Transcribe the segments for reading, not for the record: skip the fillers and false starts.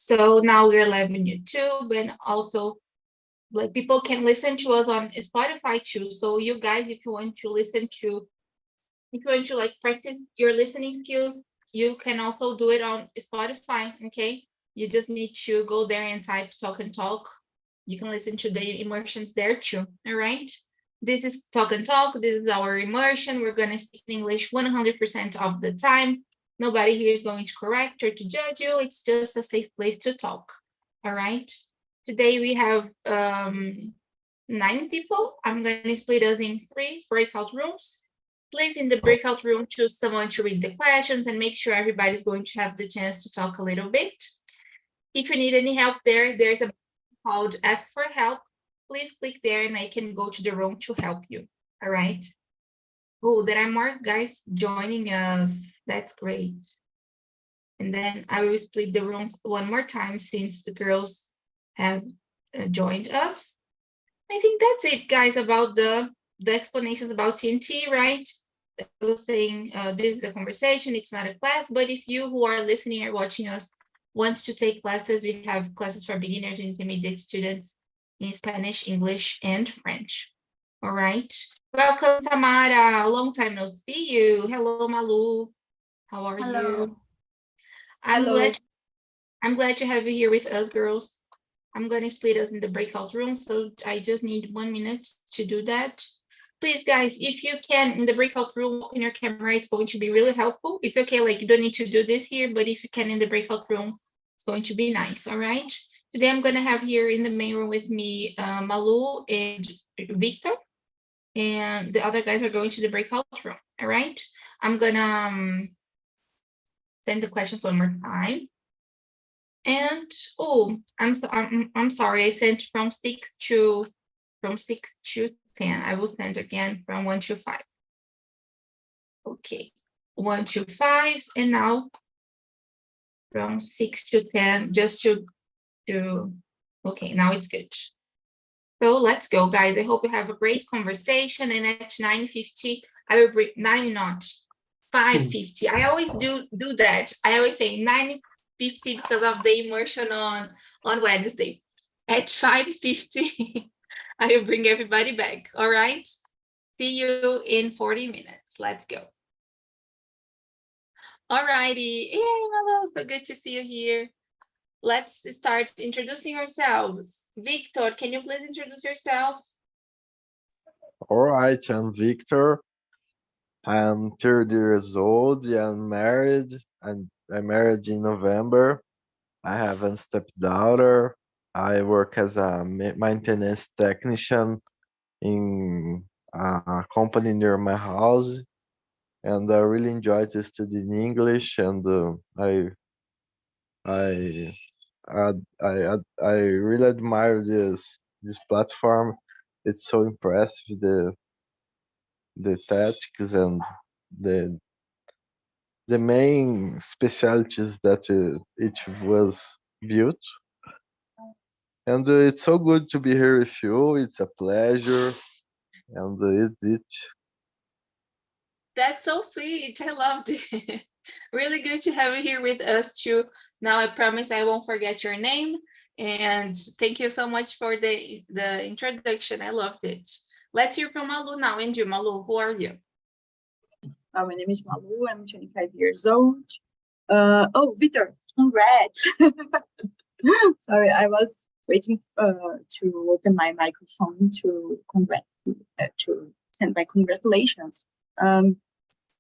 So now we're live on YouTube, and also like people can listen to us on Spotify too. So you guys, if you want to listen to, if you want to like practice your listening skills, you can also do it on Spotify. Okay, you just need to go there and type Talk and Talk. You can listen to the immersions there too. All right. This is Talk and Talk. This is our immersion. We're gonna speak English 100% of the time. Nobody here is going to correct or to judge you. It's just a safe place to talk. All right. Today we have 9 people. I'm going to split us in 3 breakout rooms. Please, in the breakout room, choose someone to read the questions and make sure everybody's going to have the chance to talk a little bit. If you need any help there's a called Ask for Help. Please click there and I can go to the room to help you. All right. Oh, there are more guys joining us. That's great. And then I will split the rooms one more time since the girls have joined us. I think that's it, guys, about the explanations about TNT, right? I was saying this is a conversation, it's not a class, but if you who are listening or watching us wants to take classes, we have classes for beginners and intermediate students in Spanish, English, and French. All right. Welcome, Tamara. Long time no see you. Hello, Malu. How are you? I'm glad to have you here with us, girls. I'm going to split us in the breakout room, so I just need 1 minute to do that. Please, guys, if you can, in the breakout room, open your camera. It's going to be really helpful. It's okay, like you don't need to do this here, but if you can in the breakout room, it's going to be nice, all right? Today, I'm going to have here in the main room with me, Malu and Victor, and the other guys are going to the breakout room, all right? I'm going to send the questions one more time. And I'm sorry, I sent from 6 to 10. I will send again from 1 to 5. Okay, 1 to 5, and now from 6 to 10, just to okay, now it's good. So let's go, guys. I hope you have a great conversation, and at 9:50, I will bring 9 not 5:50. I always do that. I always say 9:50 because of the immersion on Wednesday. At 5:50, I will bring everybody back. All right. See you in 40 minutes. Let's go. All righty. Hey, Malu, so good to see you here. Let's start introducing ourselves. Victor, can you please introduce yourself? All right, I'm Victor. I'm 30 years old. I'm married. I'm married in November. I have a stepdaughter. I work as a maintenance technician in a company near my house, and I really enjoy to study in English. And I I really admire this platform. It's so impressive, the tactics and the main specialties that it was built. And it's so good to be here with you. It's a pleasure, and it's it. That's so sweet. I loved it. Really good to have you here with us too. Now I promise I won't forget your name. And thank you so much for the introduction. I loved it. Let's hear from Malu now. And you, Malu, who are you? My name is Malu. I'm 25 years old. Oh, Victor, congrats. Sorry, I was waiting to open my microphone to send my congratulations.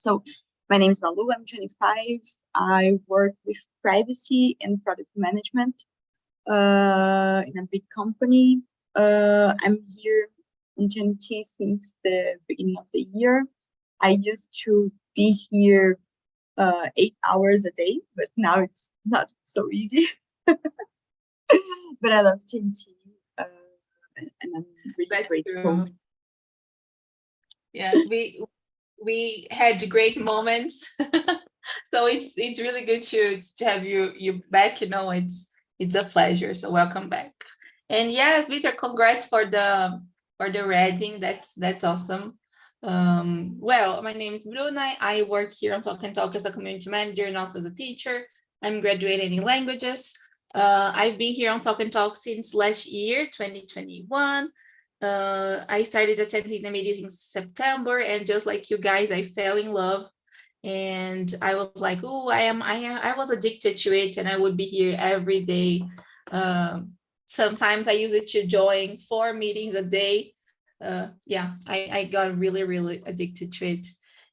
So my name is Malu. I'm 25. I work with privacy and product management in a big company. I'm here in TNT since the beginning of the year. I used to be here 8 hours a day, but now it's not so easy. But I love TNT, and I'm really grateful. Yes, we had great moments. So it's really good to have you back. You know, it's a pleasure. So welcome back. And yes, Victor, congrats for the reading. That's awesome. Well, my name is Bruna. I work here on Talk and Talk as a community manager and also as a teacher. I'm graduated in languages. I've been here on Talk and Talk since last year, 2021. I started attending the meetings in September, and just like you guys, I fell in love. And I was like, oh, I was addicted to it, and I would be here every day. Sometimes I use it to join 4 meetings a day. Yeah, I got really, really addicted to it.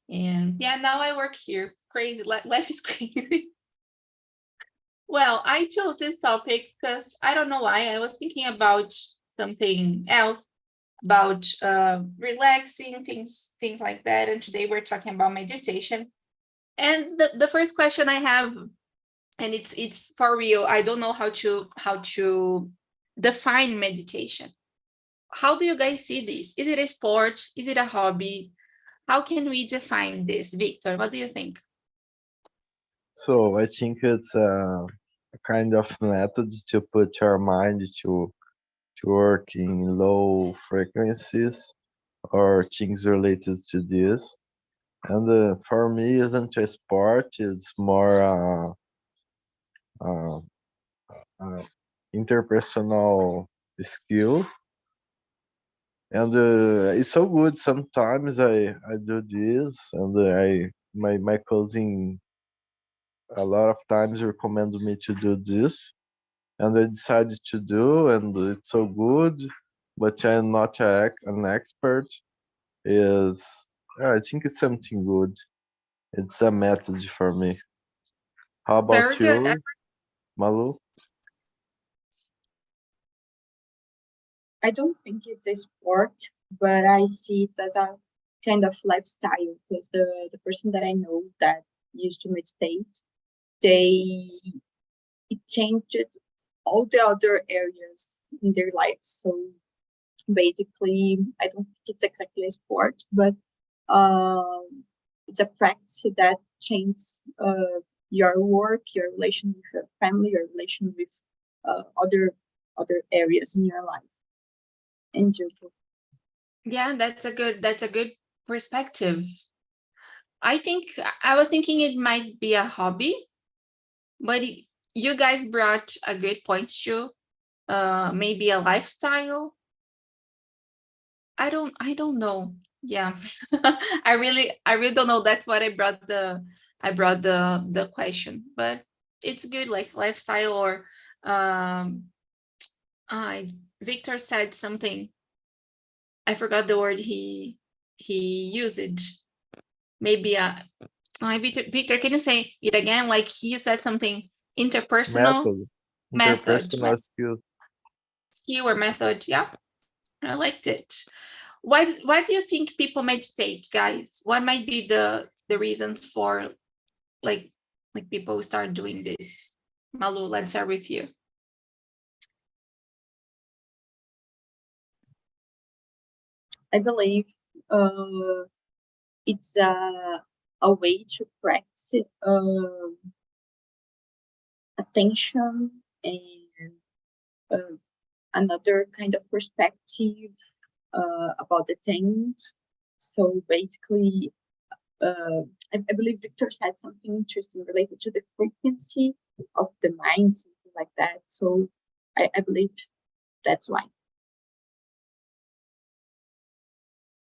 And yeah, now I work here. Crazy, life is crazy. Well, I chose this topic because I don't know why. I was thinking about something else, about relaxing, things like that. And today we're talking about meditation. And the first question I have, and it's for real, I don't know how to define meditation. How do you guys see this? Is it a sport? Is it a hobby? How can we define this? Victor, what do you think? So I think it's a kind of method to put your mind to work in low frequencies or things related to this. And for me, isn't a sport. It's more interpersonal skill. And it's so good. Sometimes I do this, and my cousin a lot of times recommended me to do this, and I decided to do, and it's so good. But I'm not an expert. Is I think it's something good. It's a method for me. How Very about good. you, Malu? I don't think it's a sport, but I see it as a kind of lifestyle because the person that I know that used to meditate, it changed all the other areas in their life. So basically, I don't think it's exactly a sport, but it's a practice that changes your work, your relation with your family, your relation with other areas in your life. And your book. Yeah, that's a good perspective. I think I was thinking it might be a hobby, but you guys brought a good point too. Maybe a lifestyle. I don't know. Yeah. I really don't know. That's what I brought the question, but it's good, like lifestyle, or I Victor said something. I forgot the word he used. Maybe Victor, can you say it again? Like he said something interpersonal Method, method, interpersonal skill. skill or method. Yeah, I liked it. Why do you think people meditate, guys? What might be the reasons for like people start doing this? Malu, let's start with you. I believe it's a way to practice attention and another kind of perspective about the things. So basically, I believe Victor said something interesting related to the frequency of the mind, something like that. So I believe that's why.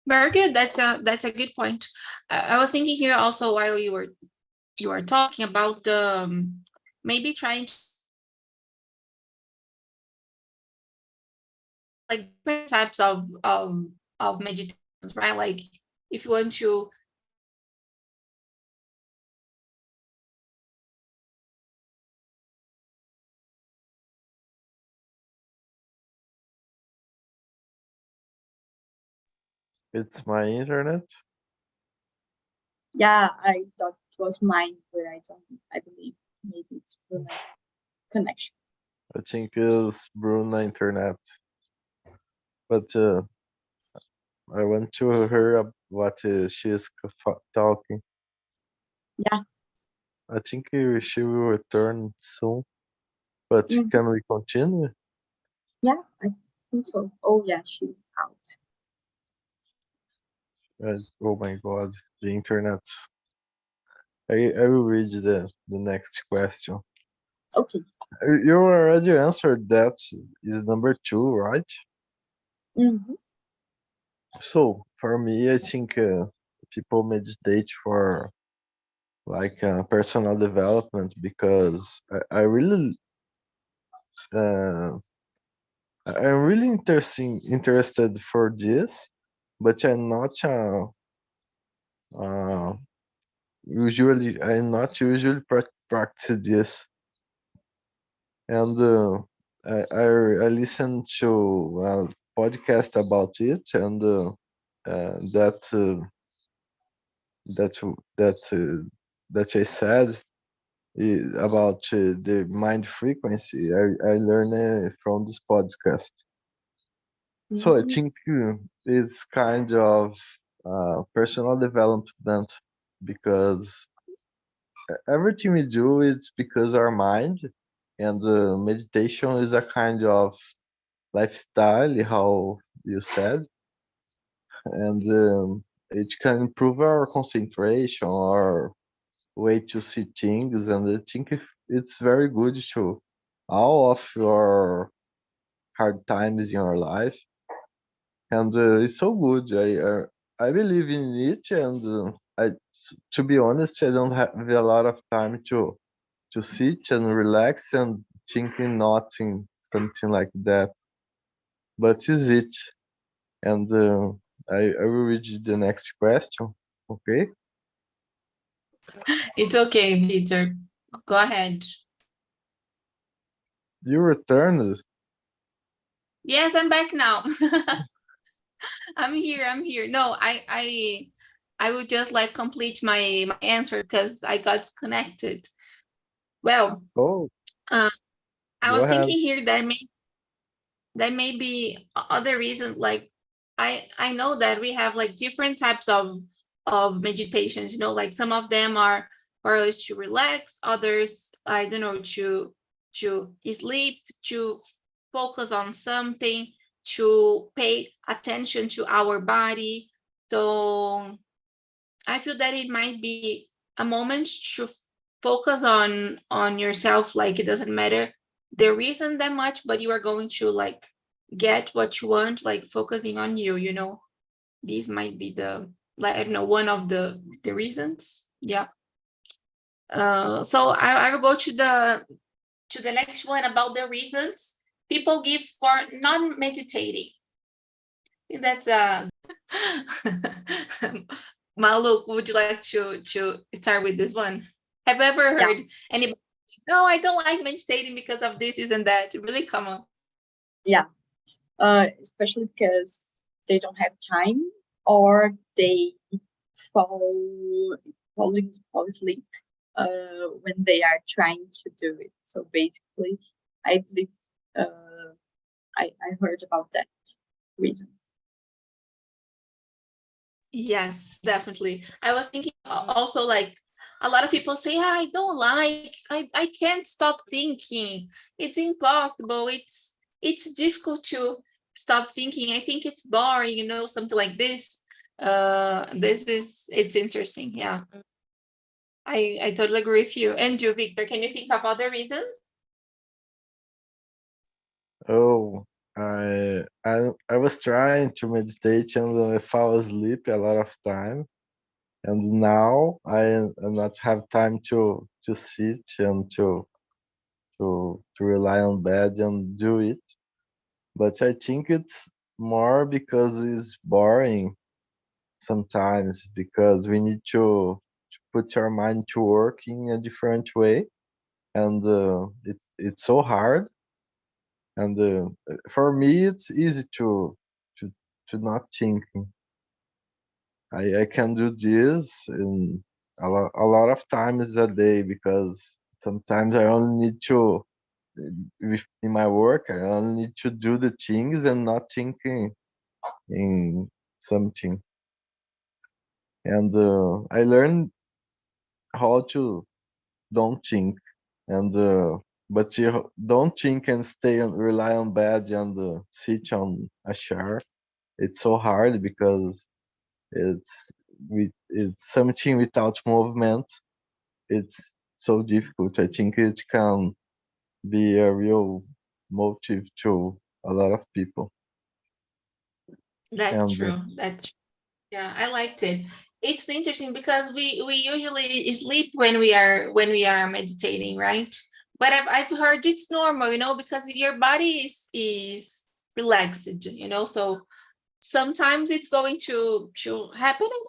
Very good. That's a good point. I was thinking here also while you were talking about maybe trying to, like, different types of meditations, right? Like if you want to It's my internet. Yeah, I thought it was mine, but I believe maybe it's for my connection. I think it's Bruna internet. But I want to hear what she's talking. Yeah. I think she will return soon. But Mhm. can we continue? Yeah, I think so. Oh yeah, she's out. Yes. Oh my God, the internet. I will read the next question. Okay. You already answered that. Is number 2, right? Mm-hmm. So for me, I think people meditate for like personal development, because I really uh, I'm really interested for this, but uh, I'm not usually practice this. And I listened to a podcast about it, and that that that that I said about the mind frequency. I learned from this podcast. So I think it's kind of personal development, because everything we do is because our mind, and meditation is a kind of lifestyle, how you said, and it can improve our concentration, our way to see things, and I think it's very good to all of your hard times in your life, and it's so good. I believe in it, and to be honest, I don't have a lot of time to sit and relax and thinking nothing, something like that. But is it? And I will read you the next question. Okay. It's okay, Peter. Go ahead. You returned. Yes, I'm back now. I'm here. No, I would just like complete my answer because I got disconnected. Well, Oh, I go was ahead. thinking here that may be other reasons. Like I know that we have like different types of meditations. You know, like some of them are for us to relax, others I don't know to sleep, to focus on something, to pay attention to our body. So I feel that it might be a moment to focus on yourself. Like it doesn't matter the reason that much, but you are going to like get what you want, like focusing on you, you know. This might be the, like, I don't know, one of the reasons. Yeah. So I will go to the next one about the reasons people give for non-meditating. I think that's Malu, would you like to start with this one? Have you ever Yeah. heard anybody, no, I don't like meditating because of this and that? Really common. Yeah. Especially because they don't have time, or they fall fall asleep when they are trying to do it. So basically, I believe I heard about that reasons. Yes, definitely. I was thinking also, like, a lot of people say, I don't like, I can't stop thinking. It's impossible. It's difficult to stop thinking. I think it's boring, you know, something like this. It's interesting. Yeah. I totally agree with you. And you, Victor, can you think of other reasons? Oh, I was trying to meditate, and I fall asleep a lot of time. And now I not have time to sit and to rely on bed and do it. But I think it's more because it's boring sometimes, because we need to put our mind to work in a different way, and it's so hard. And for me, it's easy to to not think. I can do this in a lot of times a day, because sometimes I only need to in my work, I only need to do the things and not thinking in something. And I learned how to don't think, and but you don't think and stay and rely on bed and sit on a chair. It's so hard, because it's it's something without movement. It's so difficult. I think it can be a real motive to a lot of people. That's And true. That's Yeah, I liked it. It's interesting because we usually sleep when we are meditating, right? But I've heard it's normal, because your body is relaxed, so sometimes it's going to happen, and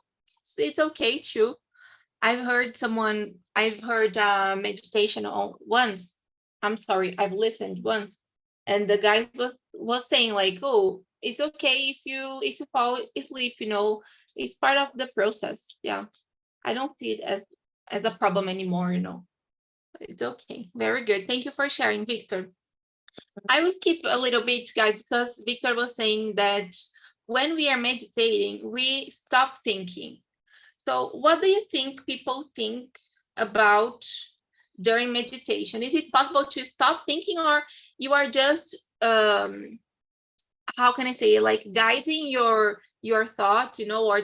it's okay too. I've heard meditation on once. I'm sorry, I've listened once, and the guy was saying like, oh, it's okay if you fall asleep, it's part of the process. Yeah, I don't see it as a problem anymore. It's okay. Very good. Thank you for sharing, Victor. I will skip a little bit, guys, because Victor was saying that when we are meditating, we stop thinking. So what do you think people think about during meditation? Is it possible to stop thinking, or you are just how can I say it, like guiding your thoughts, or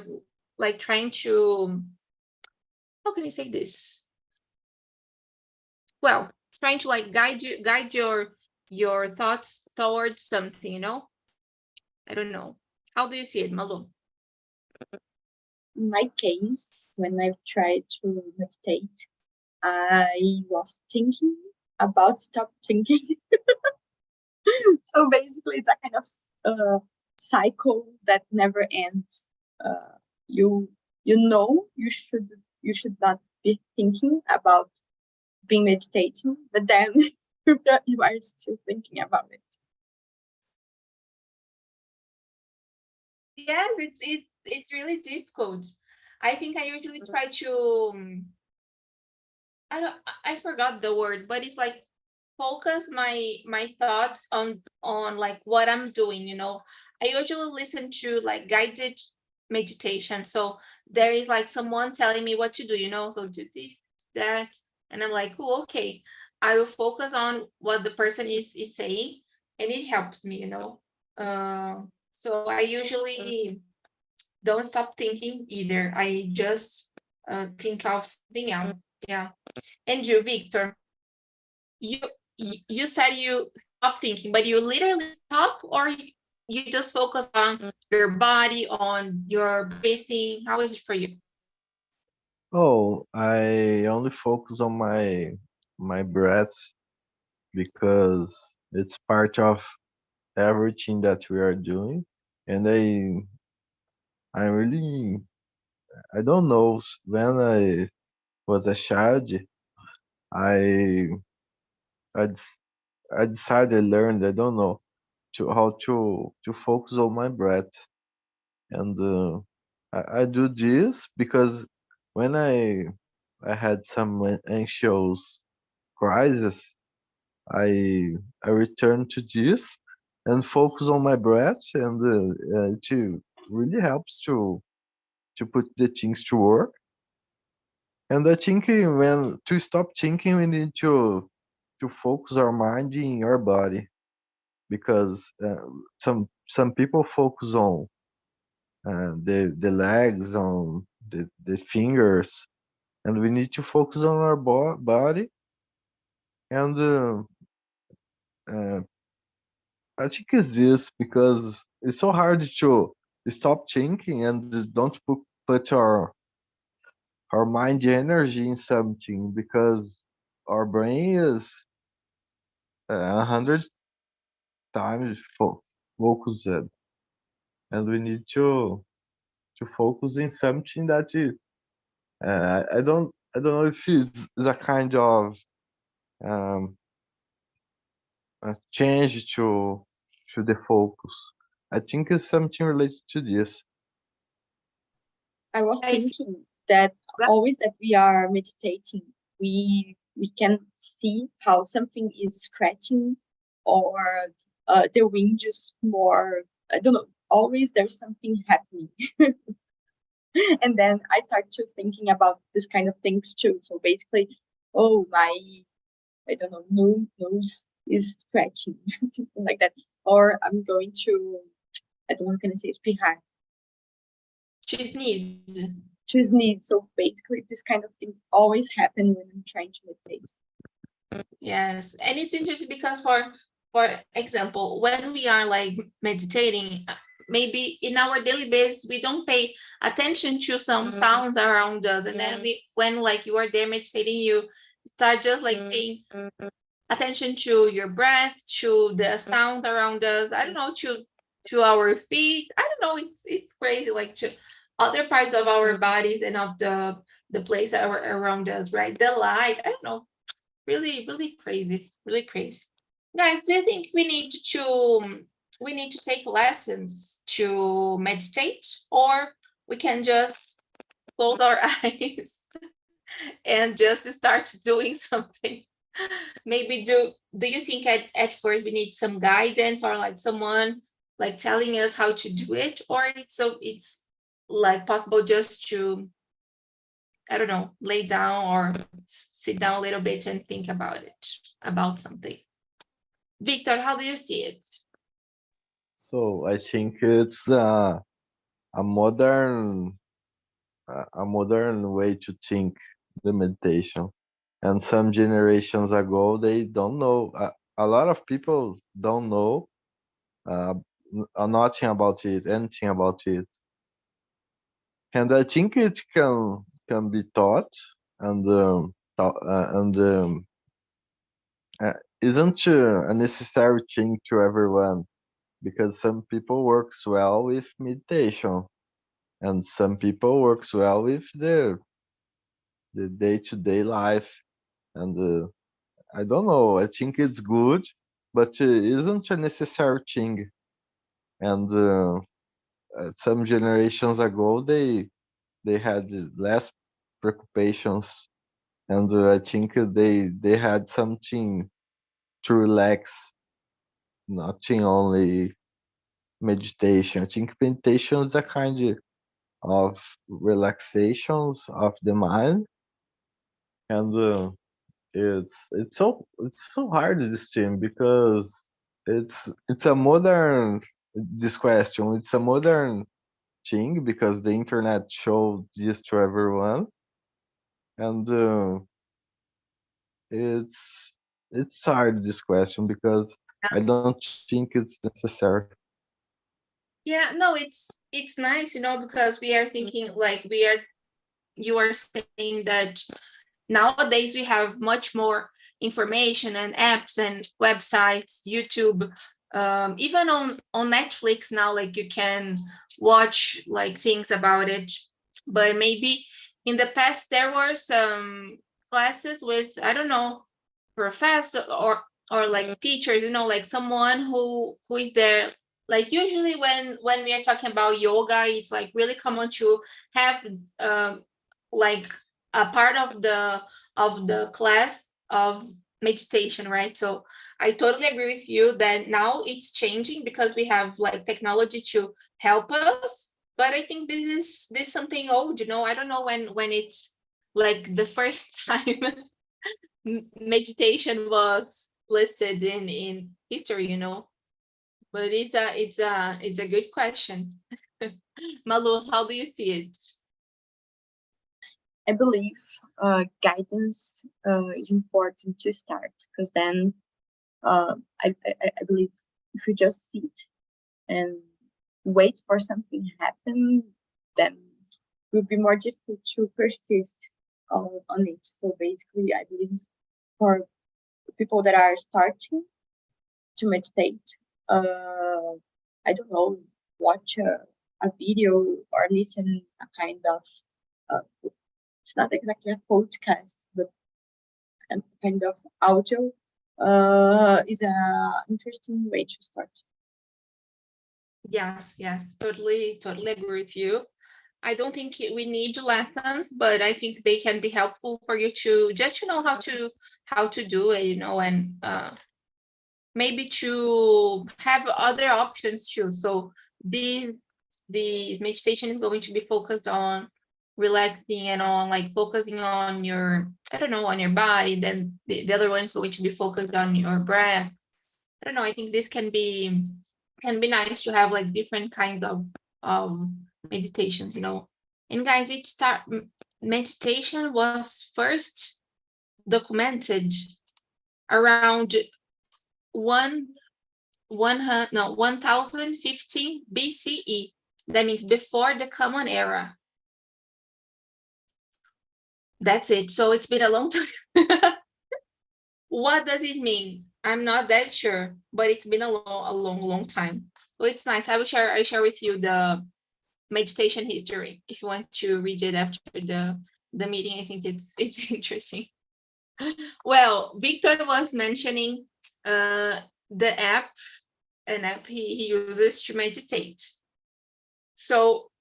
like trying to, how can I say this? Well, trying to like guide your thoughts towards something. I don't know. How do you see it, Malu? In my case, when I tried to meditate, I was thinking about stop thinking. So basically, it's a kind of cycle that never ends. You you should not be thinking about being meditating, but then you are still thinking about it. Yes, it's really difficult. I think I usually try to I forgot the word, but it's like focus my thoughts on like what I'm doing. I usually listen to like guided meditation. So there is like someone telling me what to do, so do this, that, and I'm like, oh, okay. I will focus on what the person is saying, and it helps me. So I usually don't stop thinking either. I just think of something else. Yeah. And you, Victor, you you said you stop thinking, but you literally stop, or you just focus on your body, on your breathing? How is it for you? oh, I only focus on my breath because it's part of everything that we are doing, and I really I don't know, when I was a child, I I, des- I decided, learned, I don't know, to how to focus on my breath. And I do this because when I had some anxious crisis, I return to this and focus on my breath, and it really helps to put the things to work. And I think when to stop thinking, we need to focus our mind in your body, because some people focus on the legs, on the fingers, and we need to focus on our body. And uh, I think it's this, because it's so hard to stop thinking and don't put our mind energy in something, because our brain is 100 times focused, and we need to focus in something that I don't know if it's a kind of um, a change to the focus. I think it's something related to this. I was I thinking that feel always that we are meditating, we can see how something is scratching, or the wind is more, I don't know, always there's something happening. And then I start to thinking about this kind of things too. So basically, oh, my, I don't know, nose is scratching, something like that. Or I'm going to, I don't know how can I say, espirrar, to sneeze. to sneeze. So basically, this kind of thing always happen when I'm trying to meditate. Yes, and it's interesting because for example, when we are like meditating, maybe in our daily basis we don't pay attention to some sounds around us, and then when like you are there meditating, you start just like paying attention to your breath, to the sound around us. I don't know, to our feet. I don't know. It's crazy, like to other parts of our bodies and of the place that are around us, right? The light. I don't know. Really, really crazy. Really crazy. Guys, do you think we need to take lessons to meditate, or we can just close our eyes and just start doing something? Maybe do you think at first we need some guidance or like someone like telling us how to do it, or it's like possible just to, I don't know, lay down or sit down a little bit and think about it, about something? Victor, how do you see it? So I think it's a modern a modern way to think the meditation. And some generations ago, they don't know. A lot of people don't know uh, nothing about it, anything about it. And I think it can be taught and and isn't a necessary thing to everyone, because some people works well with meditation and some people works well with the day-to-day life. And I don't know, I think it's good, but isn't a necessary thing. And some generations ago, they had less preoccupations, and I think they had something to relax, nothing only meditation. I think meditation is a kind of relaxations of the mind, and it's so hard this thing, because it's a modern this question. It's a modern thing because the internet showed this to everyone, and it's it's hard this question because I don't think it's necessary. Yeah, no, it's nice, because we are thinking like you are saying that nowadays we have much more information and apps and websites, YouTube, even on Netflix now, like you can watch like things about it. But maybe in the past there were some classes with, I don't know, professor or like teachers, like someone who is there. Like usually when we are talking about yoga, it's like really common to have like a part of the class of meditation, right? So I totally agree with you that now it's changing because we have like technology to help us. But I think this is something old, I don't know when it's like the first time meditation was listed in history, but it's a good question. Malu, how do you see it? I believe guidance is important to start, because then I believe if you just sit and wait for something to happen, then it will be more difficult to persist on it. So basically, I believe for people that are starting to meditate, I don't know, watch a video or listen a kind of it's not exactly a podcast, but a kind of audio is a interesting way to start. Yes, totally agree with you. I don't think we need lessons, but I think they can be helpful for you to just to know how to do it, and maybe to have other options too. So the meditation is going to be focused on relaxing and on like focusing on your, I don't know, on your body. Then the other one is going to be focused on your breath. I don't know. I think this can be nice to have like different kinds of meditations, And guys, meditation was first documented around 1050 BCE. That means before the Common Era. That's it. So it's been a long time. What does it mean? I'm not that sure, but it's been a long time. So it's nice. I share with you the meditation history if you want to read it after the meeting. I think it's interesting. Well, Victor was mentioning the app, an app he uses to meditate. So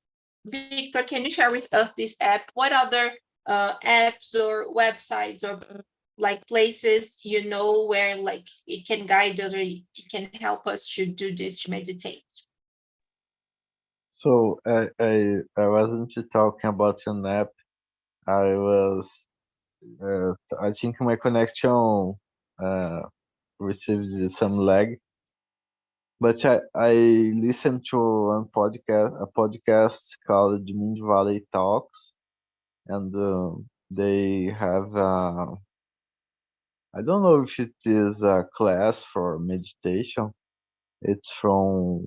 Victor, can you share with us this app? What other apps or websites or like places you know where like it can guide us or it can help us to do this, to meditate? So I wasn't talking about an app. I was I think my connection received some lag, but I listened to a podcast called Mind Valley Talks, and they have I don't know if it is a class for meditation. It's from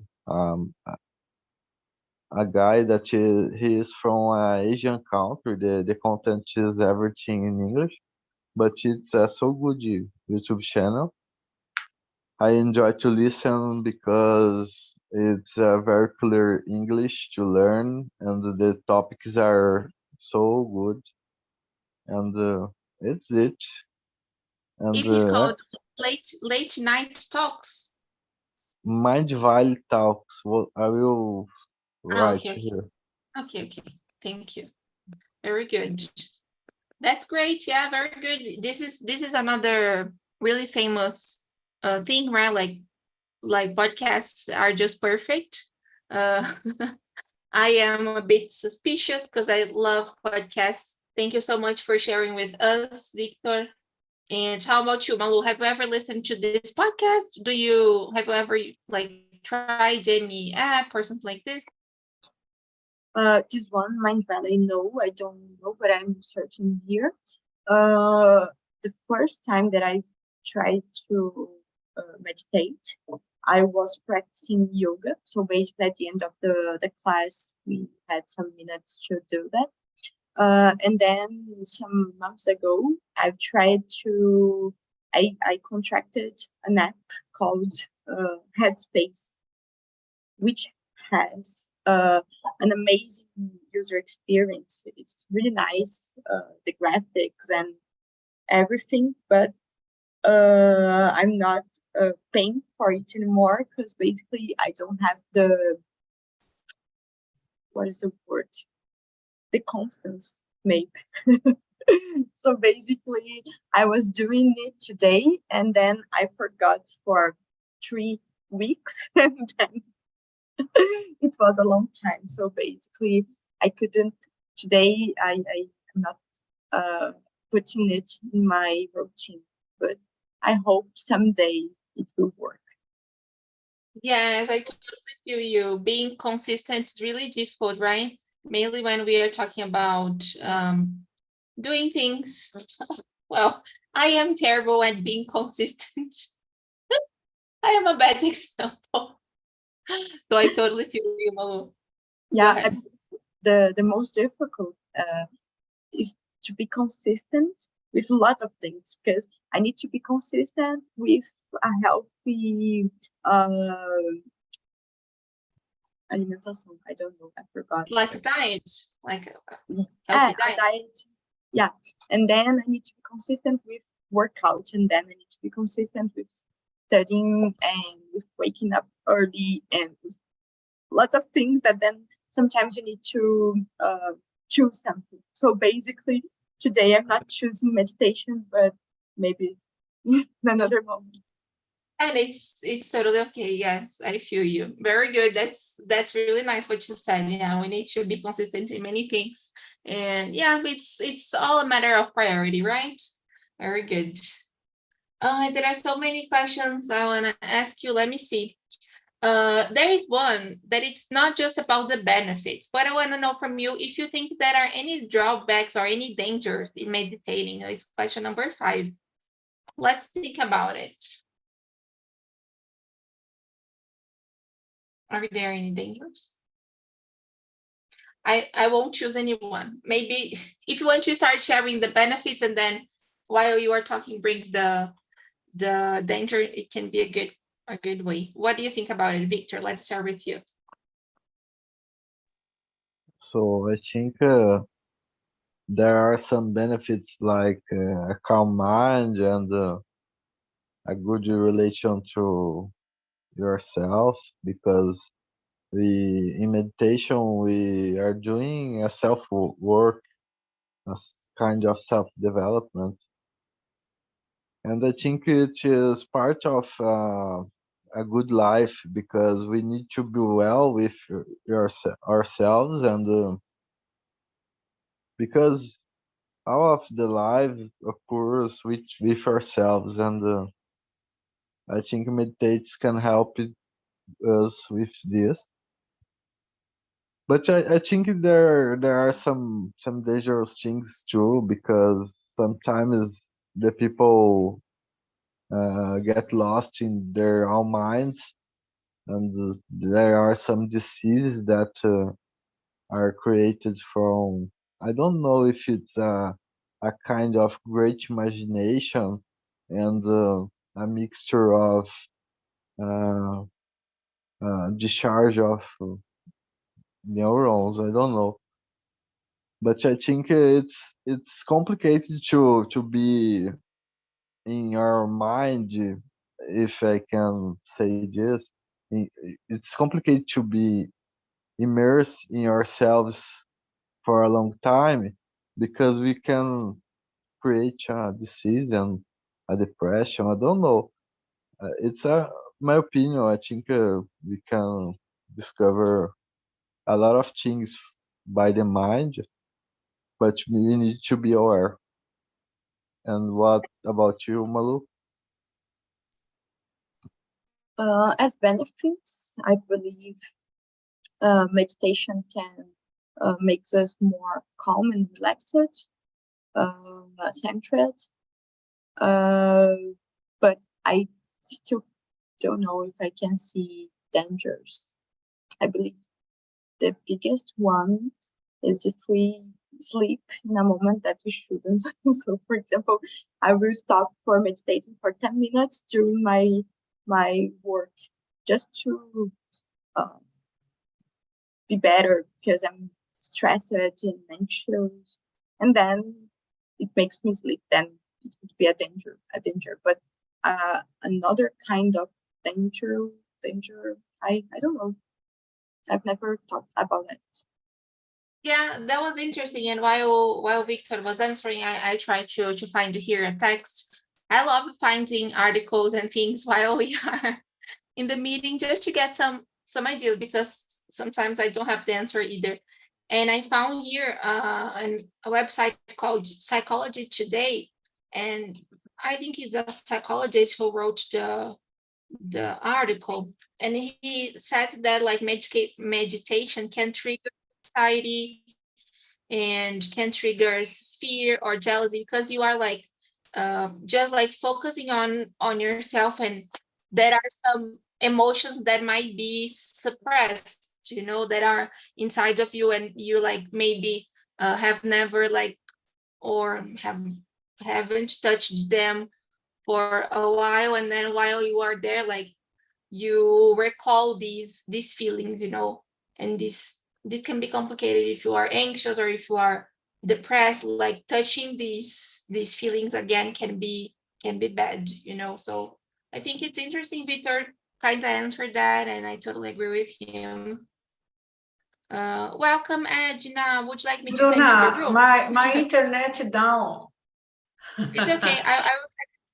a guy that he is from an Asian country. The content is everything in English, but it's a so good YouTube channel. I enjoy to listen because it's very clear English to learn, and the topics are so good, and it's it. And Is it called late night talks? Mind Valley Talks. Well, I will write Okay. here. Okay. Thank you. Very good. That's great. Yeah, very good. This is another really famous thing, right? Like podcasts are just perfect. I am a bit suspicious because I love podcasts. Thank you so much for sharing with us, Victor. And how about you, Malu? Have you ever listened to this podcast? Have you ever like tried any app or something like this? This one, Mind Valley, no, I don't know, but I'm searching here. The first time that I tried to meditate, I was practicing yoga. So basically at the end of the class, we had some minutes to do that. And then some months ago, I've tried to, I contracted an app called Headspace, which has an amazing user experience. It's really nice, the graphics and everything, but I'm not paying for it anymore because basically I don't have what is the word? The constance, maybe. So basically I was doing it today and then I forgot for 3 weeks and then it was a long time. So basically I couldn't today. I'm not putting it in my routine, but I hope someday it will work. Yes, I totally feel you. Being consistent is really difficult, right? Mainly when we are talking about doing things. Well, I am terrible at being consistent. I am a bad example. So I totally feel you, Malu. Yeah, the most difficult is to be consistent with a lot of things, because I need to be consistent with a healthy alimentation. I don't know, I forgot. Like a diet, like a diet. Yeah, and then I need to be consistent with workout, and then I need to be consistent with studying and with waking up early and with lots of things that then sometimes you need to choose something. So basically today I'm not choosing meditation, but maybe another moment. And it's totally okay. Yes, I feel you. Very good. That's really nice what you said. Yeah, we need to be consistent in many things. And yeah, it's all a matter of priority, right? Very good. There are so many questions I want to ask you. Let me see. There is one that it's not just about the benefits, but I want to know from you if you think there are any drawbacks or any dangers in meditating. It's question number 5. let's think about it. Are there any dangers? I won't choose anyone. Maybe if you want to start sharing the benefits, and then while you are talking, bring the danger, it can be a good way. What do you think about it, Victor? Let's start with you. So I think there are some benefits like a calm mind and a good relation to yourself, because in meditation we are doing a self work, kind of self development, and I think it is part of a good life, because we need to be well with ourselves, and because all of the life occurs with ourselves, and I think meditates can help us with this. But I think there are some dangerous things too, because sometimes the people get lost in their own minds, and there are some diseases that are created from, I don't know if it's a kind of great imagination and a mixture of uh, discharge of neurons. I don't know, but I think it's complicated to be in your mind, if I can say this. It's complicated to be immersed in ourselves for a long time, because we can create a disease and a depression. I don't know. It's my opinion. I think we can discover a lot of things by the mind, but we need to be aware. And what about you, Malu? As benefits, I believe meditation can makes us more calm and relaxed, centered. But I still don't know if I can see dangers. I believe the biggest one is if we sleep in a moment that we shouldn't. So, for example, I will stop for meditating for 10 minutes during my work, just to be better, because I'm stressed and anxious, and then it makes me sleep. Then it could be a danger. But another kind of danger, I don't know. I've never thought about it. Yeah, that was interesting. And while Victor was answering, I tried to find here a text. I love finding articles and things while we are in the meeting, just to get some ideas, because sometimes I don't have the answer either. And I found here a website called Psychology Today, and I think it's a psychologist who wrote the article, and he said that like meditation can trigger anxiety and can trigger fear or jealousy, because you are like just like focusing on yourself, and there are some emotions that might be suppressed, that are inside of you, and you like maybe have never like, or haven't touched them for a while, and then while you are there, like you recall these feelings, and this can be complicated if you are anxious or if you are depressed. Like touching these feelings again can be bad, so I think it's interesting. Victor kind of answered that, and I totally agree with him. Welcome, Edna. Would you like me to send you the Bruna, room? my internet down. It's okay.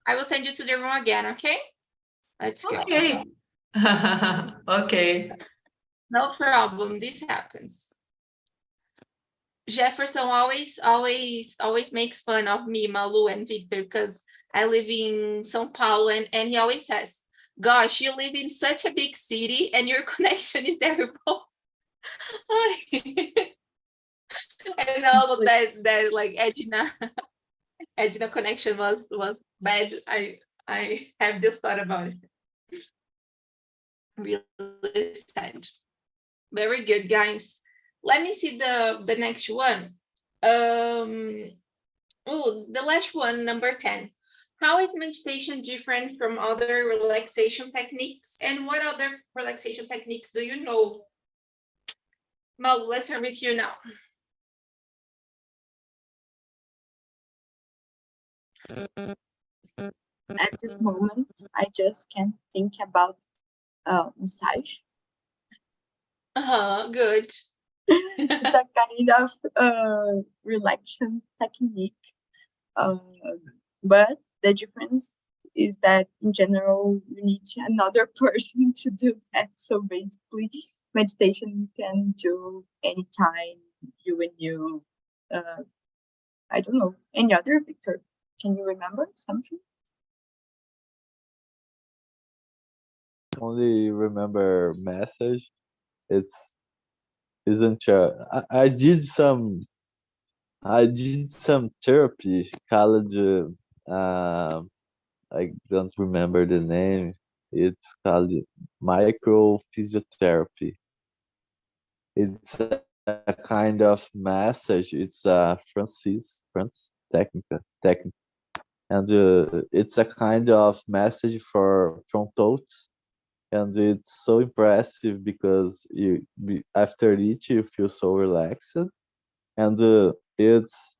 I will send you to the room again. Okay, let's go. Okay. Okay. No problem. This happens. Jefferson always makes fun of me, Malu, and Victor, because I live in São Paulo, and he always says, "Gosh, you live in such a big city and your connection is terrible." And all of that like Edna Edna connection was bad. I have this thought about it. Really sad. Very good, guys. Let me see the next one. Oh, the last one, number 10. How is meditation different from other relaxation techniques? And what other relaxation techniques do you know? Malu, let's start with you now. At this moment, I just can't think about massage. Good. It's a kind of relaxation technique. But the difference is that in general, you need another person to do that. So basically, meditation you can do anytime you and you. I don't know, any other, Victor? Can you remember something? Only remember message. It's isn't I did some therapy college. I don't remember the name. It's called micro physiotherapy. It's a kind of massage. It's a French technique, and it's a kind of massage from thoughts, and it's so impressive because after it you feel so relaxed, and it's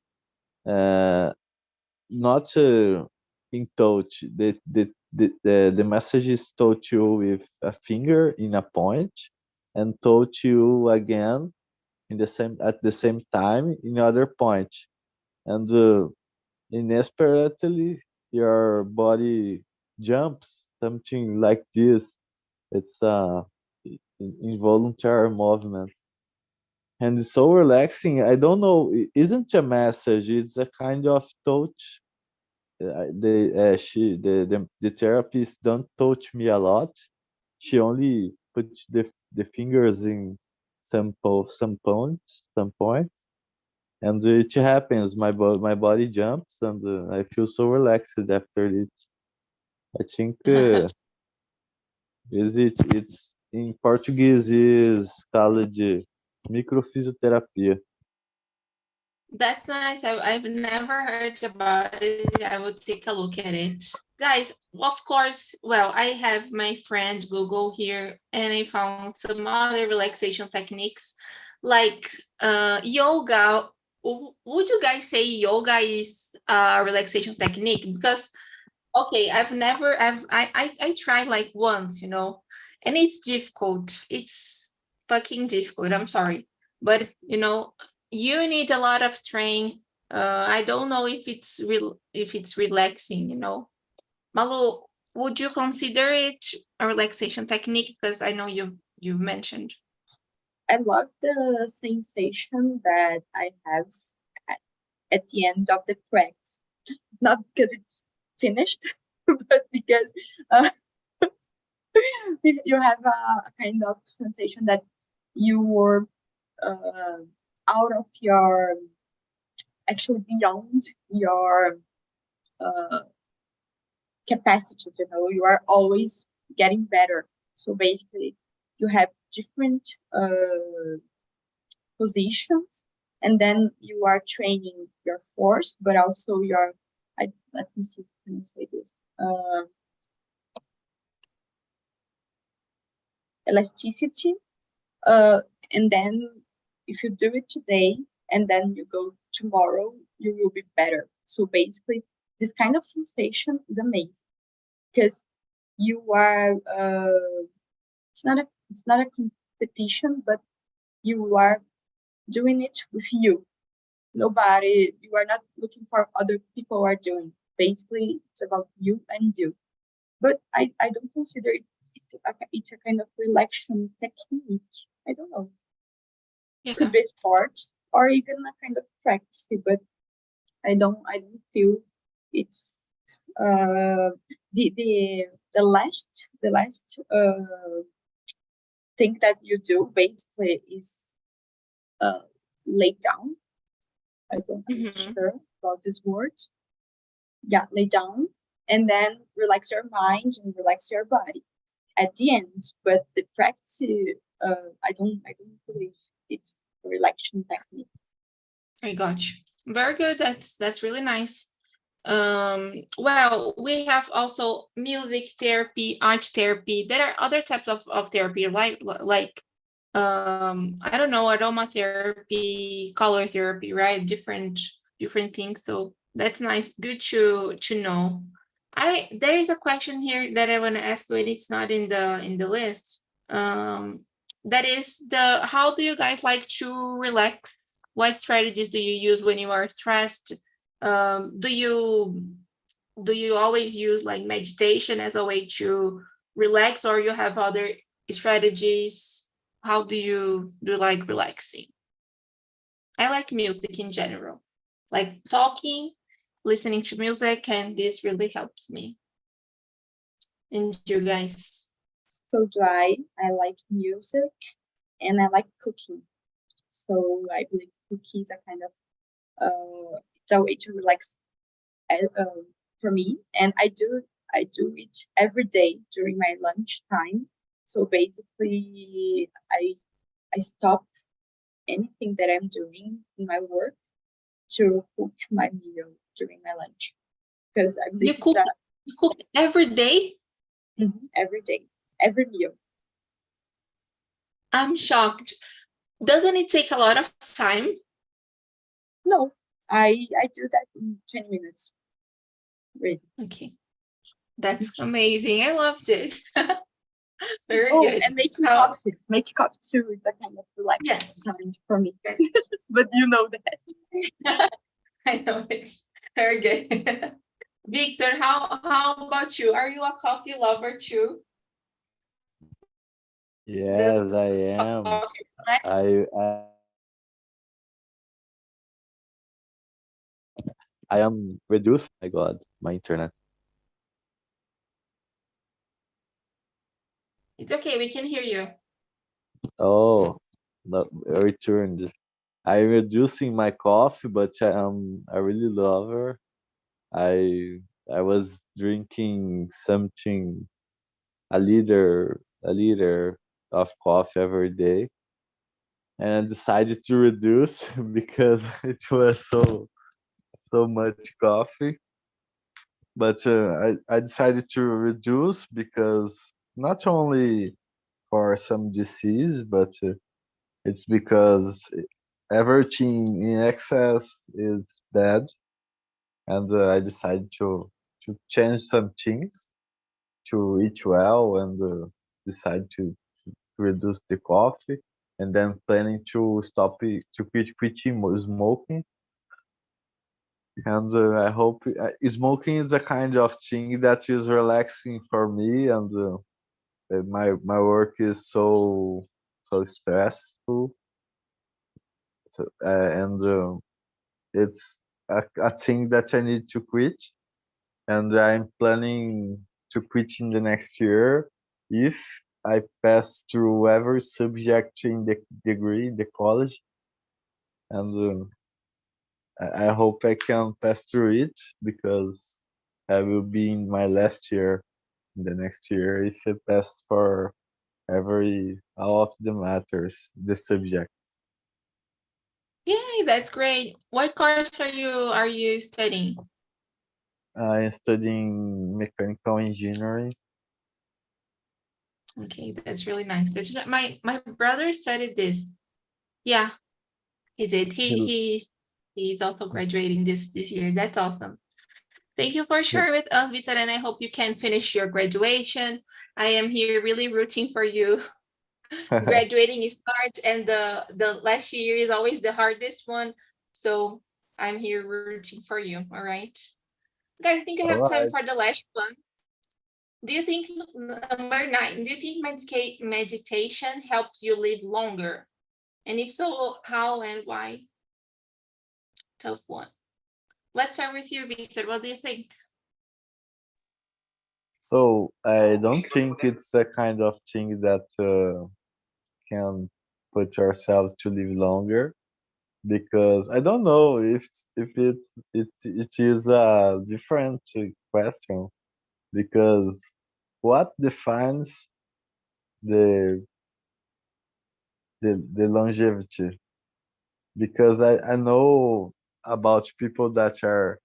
not in touch. The message is touch you with a finger in a point, and touch you again at the same time in other point, and inesperately your body jumps, something like this. It's involuntary movement, and it's so relaxing. I don't know, isn't a message, it's a kind of touch. The therapist don't touch me a lot. She only put the fingers in some points, and it happens. My body jumps, and I feel so relaxed after it. I think it's in Portuguese is called microfisioterapia. That's nice. I've never heard about it. I will take a look at it. Guys, of course, well, I have my friend Google here, and I found some other relaxation techniques like yoga. Would you guys say yoga is a relaxation technique? Because okay, I tried like once, and it's difficult. It's fucking difficult. I'm sorry, but you need a lot of strength. I don't know if it's relaxing. Malu, would you consider it a relaxation technique? Because I know you've mentioned. I love the sensation that I have at the end of the practice. Not because it's finished, but because you have a kind of sensation that you were out of your, actually beyond your capacities. You are always getting better. So basically, you have different positions, and then you are training your force, but also your, let me see, let me say this, elasticity, and then if you do it today and then you go tomorrow, you will be better. So basically, this kind of sensation is amazing because you are, it's not a competition, but you are doing it with you. Nobody, you are not looking for other people are doing. Basically, it's about you and you. But I don't consider it's a kind of relaxation technique. I don't know. Yeah. Could be sport or even a kind of practice, but I don't feel it's the last thing that you do basically is lay down. I'm not sure about this word, yeah, lay down and then relax your mind and relax your body at the end. But the practice, I don't believe it's a relaxation technique. I got you. Very good. That's really nice. Well, we have also music therapy, art therapy. There are other types of therapy, like I don't know, aromatherapy, color therapy, right? Different things. So that's nice. Good to know. There is a question here that I want to ask you, and it's not in the list. That is how do you guys like to relax? What strategies do you use when you are stressed? Do you always use like meditation as a way to relax, or you have other strategies? How do you like relaxing? I like music in general, like talking, listening to music, and this really helps me. And you guys? So do I. I like music and I like cooking. So I believe cookies are kind of it's a way to relax for me, and I do it every day during my lunch time. So basically, I stop anything that I'm doing in my work to cook my meal during my lunch, because I believe You cook every day? every day, every meal. I'm shocked. Doesn't it take a lot of time? No, I do that in 20 minutes. Really. Okay, that's amazing. I loved it. Very Oh, good. and making coffee. Make coffee too is a kind of relaxing time for me. Yes. But you know that. I know it. Very good. Victor, how about you? Are you a coffee lover too? Yes, I am. I am reduced. My God, my internet. It's okay, we can hear you. Oh, no, I returned. I'm reducing my coffee, but I really love her. I was drinking something a liter of coffee every day, and I decided to reduce because it was so much coffee. But I decided to reduce because not only for some disease, but it's because everything in excess is bad, and I decided to change some things, to eat well, and decide to reduce the coffee, and then planning to stop it, to quit smoking. And I hope smoking is a kind of thing that is relaxing for me, and my work is so stressful. So, and it's a thing that I need to quit, and I'm planning to quit in the next year if I pass through every subject in the degree in the college, and I hope I can pass through it because I will be in my last year in the next year if I pass for all of the matters, the subject. Yay, that's great. What course are you studying? I'm studying mechanical engineering. Okay, that's really nice. My brother studied this. Yeah, he did. He's also graduating this year. That's awesome. Thank you for sharing with us, Vitor, and I hope you can finish your graduation. I am here really rooting for you. Graduating is hard, and the last year is always the hardest one. So I'm here rooting for you. All right, guys. I think I have time for the last one. Do you think number 9? Do you think meditation helps you live longer? And if so, how and why? Tough one. Let's start with you, Victor. What do you think? So I don't think it's a kind of thing that can put ourselves to live longer. because I don't know if it is a different question, because what defines the the longevity? Because I know about people that are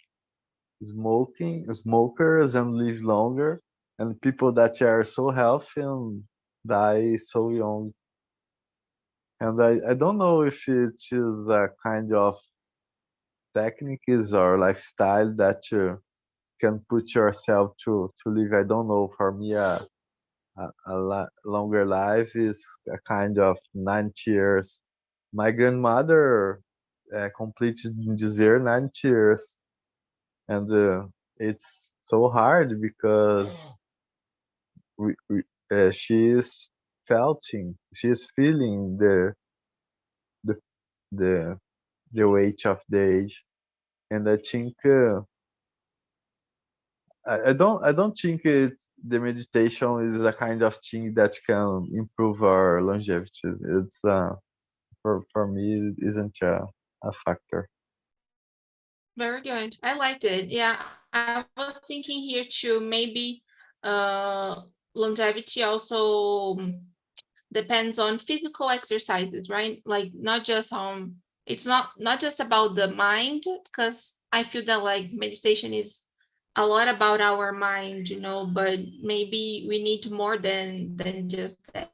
smokers and live longer, and people that are so healthy and die so young. And I don't know if it is a kind of techniques or lifestyle that you can put yourself to live. I don't know. For me, longer life is a kind of 90 years. My grandmother completed in this year 90 years, and it's so hard because we she is she is feeling the the the weight of the age, and I think I don't think the meditation is a kind of thing that can improve our longevity. It's for me it isn't a factor. Very good. I liked it. Yeah, I was thinking here too. Maybe longevity also depends on physical exercises, right? Like not just on. It's not just about the mind, because I feel that like meditation is a lot about our mind, but maybe we need more than just that,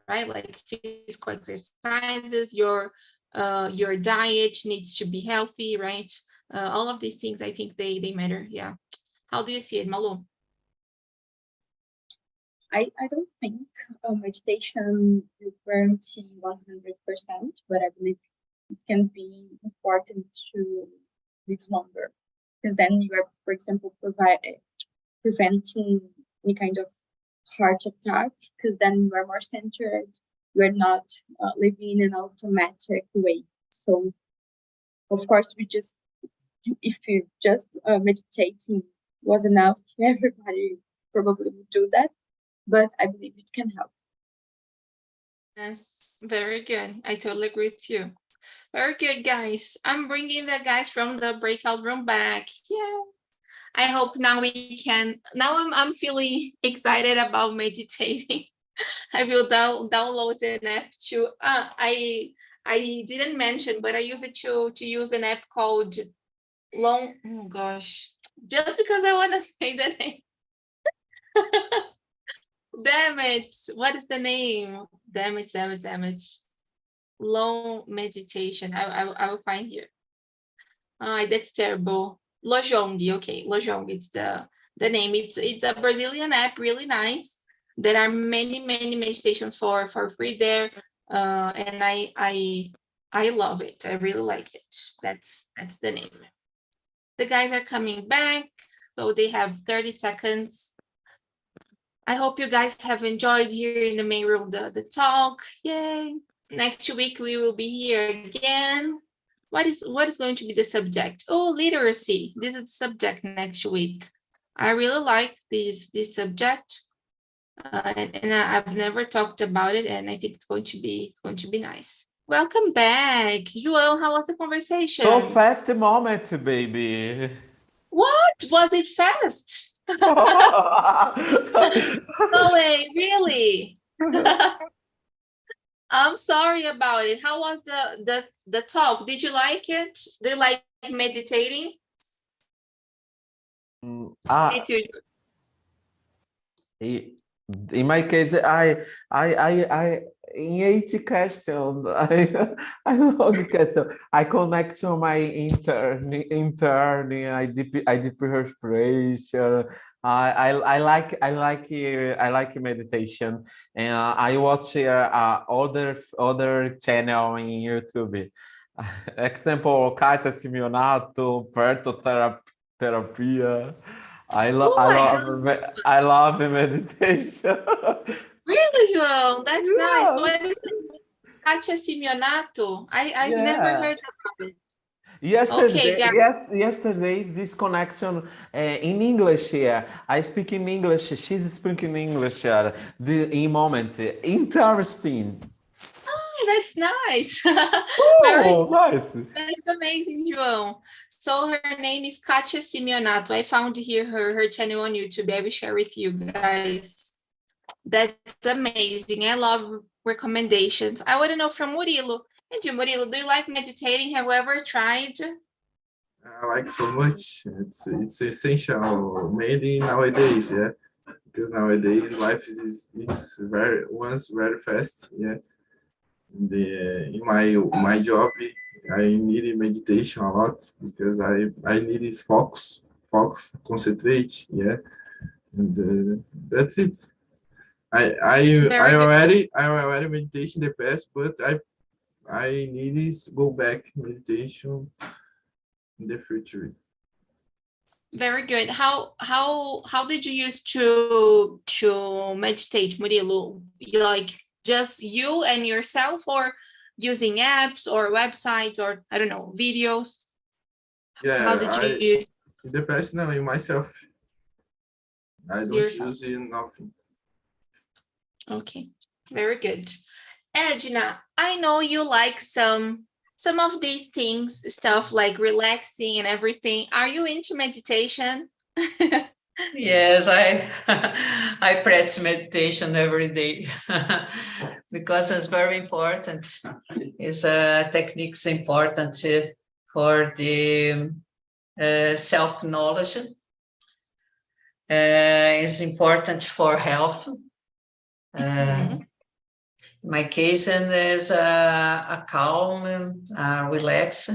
right? Like physical exercises, your diet needs to be healthy, right? All of these things, I think they matter. Yeah. How do you see it, Malu? I don't think meditation will guarantee 100%, but I believe it can be important to live longer, because then you are, for example, preventing any kind of heart attack, because then you are more centered. You are not living in an automatic way. So, of course, if you just meditating was enough, everybody probably would do that. But I believe it can help. Yes, very good. I totally agree with you. Very good, guys. I'm bringing the guys from the breakout room back. Yeah. I hope now we can. Now I'm feeling excited about meditating. I will download an app to. I didn't mention, but I use it to use an app called Long. Oh gosh, just because I want to say the name. Damn it! What is the name? Damn it! Long meditation. I will find here. That's terrible. Lojong. Okay, Lojong. It's the name. It's a Brazilian app, really nice. There are many meditations for free there, and I love it. I really like it. That's the name. The guys are coming back, so they have 30 seconds. I hope you guys have enjoyed here in the main room the talk. Yay! Next week we will be here again. What is going to be the subject? Oh, literacy. This is the subject next week. I really like this subject, and I've never talked about it, and I think it's going to be nice. Welcome back, João. How was the conversation? So fast moment, baby. What? Was it fast? No way, really? I'm sorry about it. How was the talk? Did you like it? Do you like meditating? Did you? In my case, I in 80 questions, I log question. I connect to my intern. I deep respiration. I like meditation, and I watch other channel in YouTube. Example, Carta Simeonato, Perto Terapia. I love meditation. Really, João? That's nice. Yeah. What is it? Katia Simeonato? I've never heard about it. Yesterday, Okay, yesterday's this connection in English here. I speak in English. She's speaking English here. In moment, interesting. that's nice. Oh, nice. That's amazing, João. So her name is Katia Simeonato. I found here her channel on YouTube. I will share with you guys. That's amazing. I love recommendations. I want to know from Murilo. And you, Murilo, do you like meditating? Have you ever tried? I like so much. It's essential, mainly nowadays, yeah. Because nowadays life is it's very fast, yeah. In my job, I need meditation a lot because I need focus, concentrate, yeah. And that's it. I already meditation in the past, but I need to go back meditation in the future. Very good. How did you used to meditate, Murilo? You like just you and yourself, or using apps or websites, or I don't know, videos? Yeah, How did you in the past, no, in myself. I don't yourself? use it nothing. Okay, very good. Edna, I know you like some of these things, stuff like relaxing and everything. Are you into meditation? Yes, I I practice meditation every day because it's very important. It's techniques important for the self-knowledge. It's important for health. In my case, and is a calm, relax,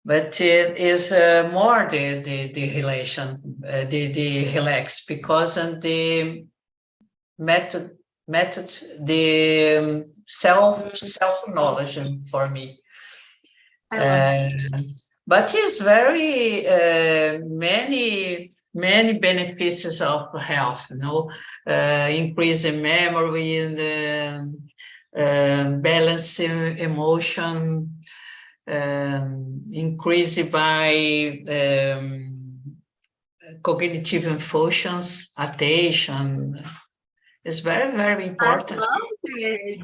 but it is more the relation, the relax, because the method the self knowledge for me. But it's very many benefits of health, increase in memory and balance emotion, increase by cognitive functions, attention. It's very important. I love it.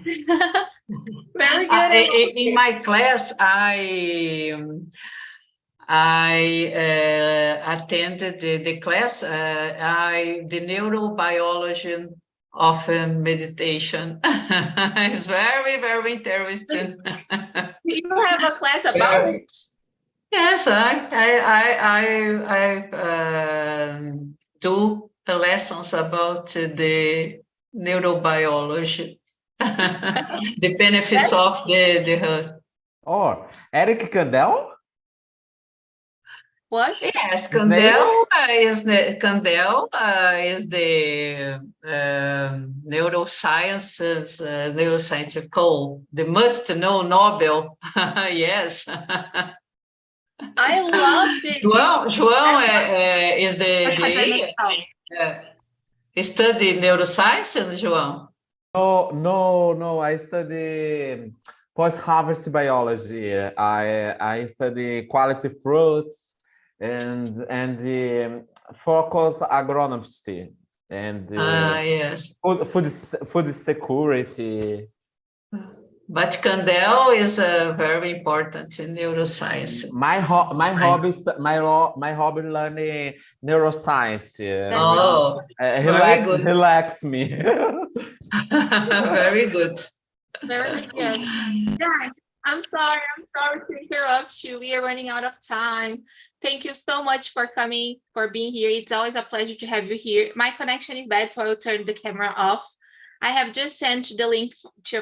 Very good. In my class, I attended the class, the neurobiology of meditation. It's very interesting. You have a class about it? Yes, I do lessons about the neurobiology, the benefits of the Oh, Eric Kandel? What? Yes, Kandel is the neurosciences, neuroscientific, the must know Nobel. Yes. I loved it. João is Academic study neuroscience, João? No. I study post-harvest biology. I study quality fruits and the focus agronomy and Yes. food security. But Kandel is very important in neuroscience. My hobby learning neuroscience. Oh, very good. Relax me. Very good. Very good. Guys, I'm sorry to interrupt you. We are running out of time. Thank you so much for coming, for being here. It's always a pleasure to have you here. My connection is bad, so I will turn the camera off. I have just sent the link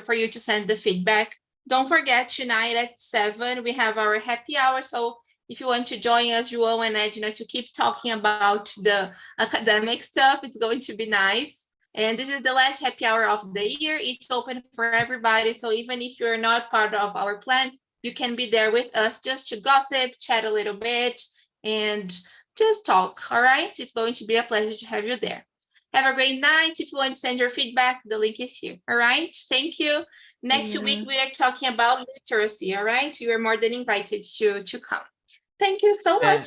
for you to send the feedback. Don't forget, tonight at 7, we have our happy hour. So if you want to join us, João and Edna, to keep talking about the academic stuff, it's going to be nice. And this is the last happy hour of the year. It's open for everybody. So even if you're not part of our plan, you can be there with us just to gossip, chat a little bit, and just talk. All right? It's going to be a pleasure to have you there. Have a great night. If you want to send your feedback, the link is here. All right? Thank you. Next week, we are talking about literacy. All right? You are more than invited to come. Thank you so much.